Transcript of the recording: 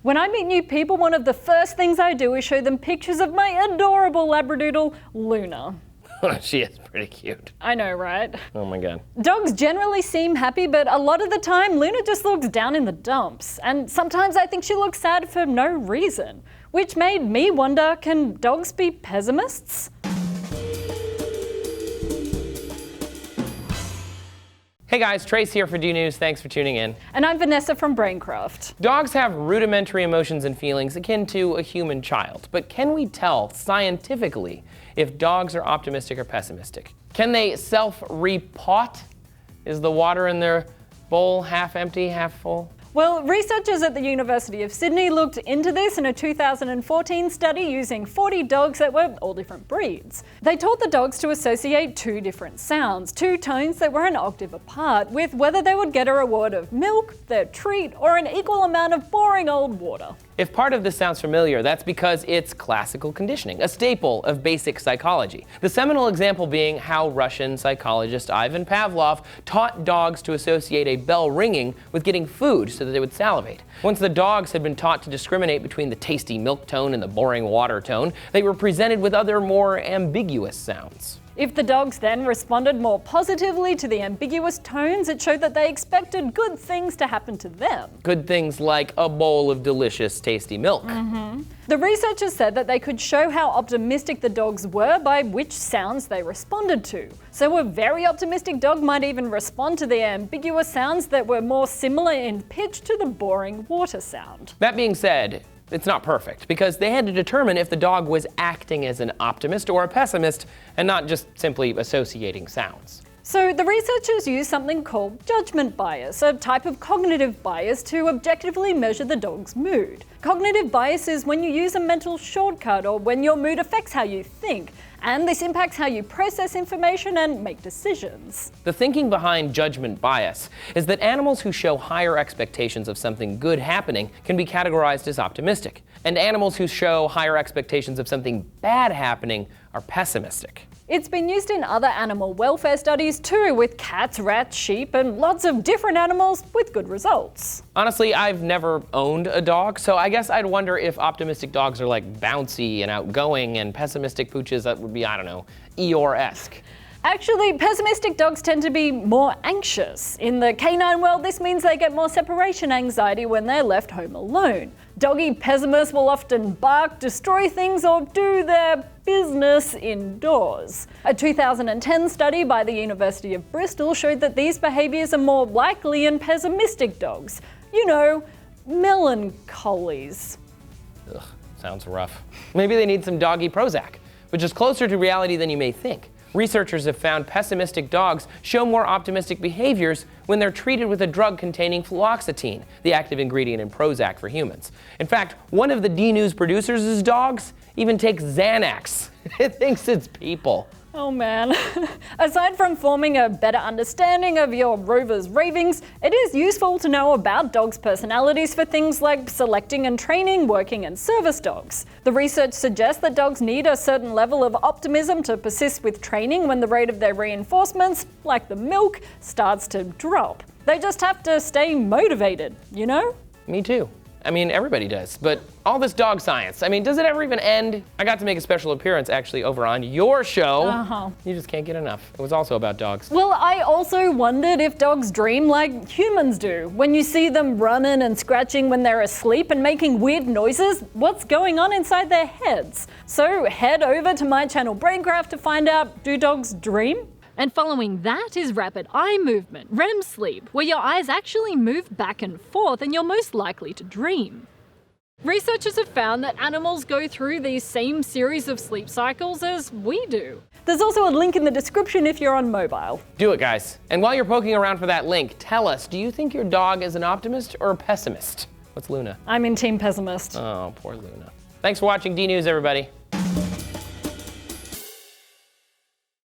When I meet new people, one of the first things I do is show them pictures of my adorable Labradoodle, Luna. She is pretty cute. I know, right? Oh my god. Dogs generally seem happy, but a lot of the time Luna just looks down in the dumps. And sometimes I think she looks sad for no reason. Which made me wonder, can dogs be pessimists? Hey guys, Trace here for D News. Thanks for tuning in. And I'm Vanessa from Braincraft. Dogs have rudimentary emotions and feelings akin to a human child, but can we tell scientifically if dogs are optimistic or pessimistic? Can they self-repot? Is the water in their bowl half empty, half full? Well, researchers at the University of Sydney looked into this in a 2014 study using 40 dogs that were all different breeds. They taught the dogs to associate two different sounds, two tones that were an octave apart, with whether they would get a reward of milk, their treat, or an equal amount of boring old water. If part of this sounds familiar, that's because it's classical conditioning, a staple of basic psychology. The seminal example being how Russian psychologist Ivan Pavlov taught dogs to associate a bell ringing with getting food so that they would salivate. Once the dogs had been taught to discriminate between the tasty milk tone and the boring water tone, they were presented with other more ambiguous sounds. If the dogs then responded more positively to the ambiguous tones, it showed that they expected good things to happen to them. Good things like a bowl of delicious, tasty milk. The researchers said that they could show how optimistic the dogs were by which sounds they responded to. So a very optimistic dog might even respond to the ambiguous sounds that were more similar in pitch to the boring water sound. That being said, it's not perfect, because they had to determine if the dog was acting as an optimist or a pessimist, and not just simply associating sounds. So the researchers used something called judgment bias, a type of cognitive bias to objectively measure the dog's mood. Cognitive bias is when you use a mental shortcut or when your mood affects how you think, and this impacts how you process information and make decisions. The thinking behind judgment bias is that animals who show higher expectations of something good happening can be categorized as optimistic, and animals who show higher expectations of something bad happening are pessimistic. It's been used in other animal welfare studies too, with cats, rats, sheep, and lots of different animals with good results. Honestly, I've never owned a dog, so I guess I'd wonder if optimistic dogs are like bouncy and outgoing, and pessimistic pooches that would be, I don't know, Eeyore-esque. Actually, pessimistic dogs tend to be more anxious. In the canine world, this means they get more separation anxiety when they're left home alone. Doggy pessimists will often bark, destroy things, or do their business indoors. A 2010 study by the University of Bristol showed that these behaviours are more likely in pessimistic dogs. You know, melancholies. Ugh, sounds rough. Maybe they need some doggy Prozac, which is closer to reality than you may think. Researchers have found pessimistic dogs show more optimistic behaviors when they're treated with a drug containing fluoxetine, the active ingredient in Prozac for humans. In fact, one of the D News producers' dogs even takes Xanax. It thinks it's people. Oh man. Aside from forming a better understanding of your rover's ravings, it is useful to know about dogs' personalities for things like selecting and training working and service dogs. The research suggests that dogs need a certain level of optimism to persist with training when the rate of their reinforcements, like the milk, starts to drop. They just have to stay motivated, you know? Me too. I mean, everybody does. But all this dog science, I mean, does it ever even end? I got to make a special appearance actually over on your show. You just can't get enough. It was also about dogs. Well, I also wondered if dogs dream like humans do. When you see them running and scratching when they're asleep and making weird noises, what's going on inside their heads? So head over to my channel Braincraft to find out, do dogs dream? And following that is rapid eye movement, REM sleep, where your eyes actually move back and forth and you're most likely to dream. Researchers have found that animals go through these same series of sleep cycles as we do. There's also a link in the description if you're on mobile. Do it, guys. And while you're poking around for that link, tell us, do you think your dog is an optimist or a pessimist? What's Luna? I'm in Team Pessimist. Oh, poor Luna. Thanks for watching D News, everybody.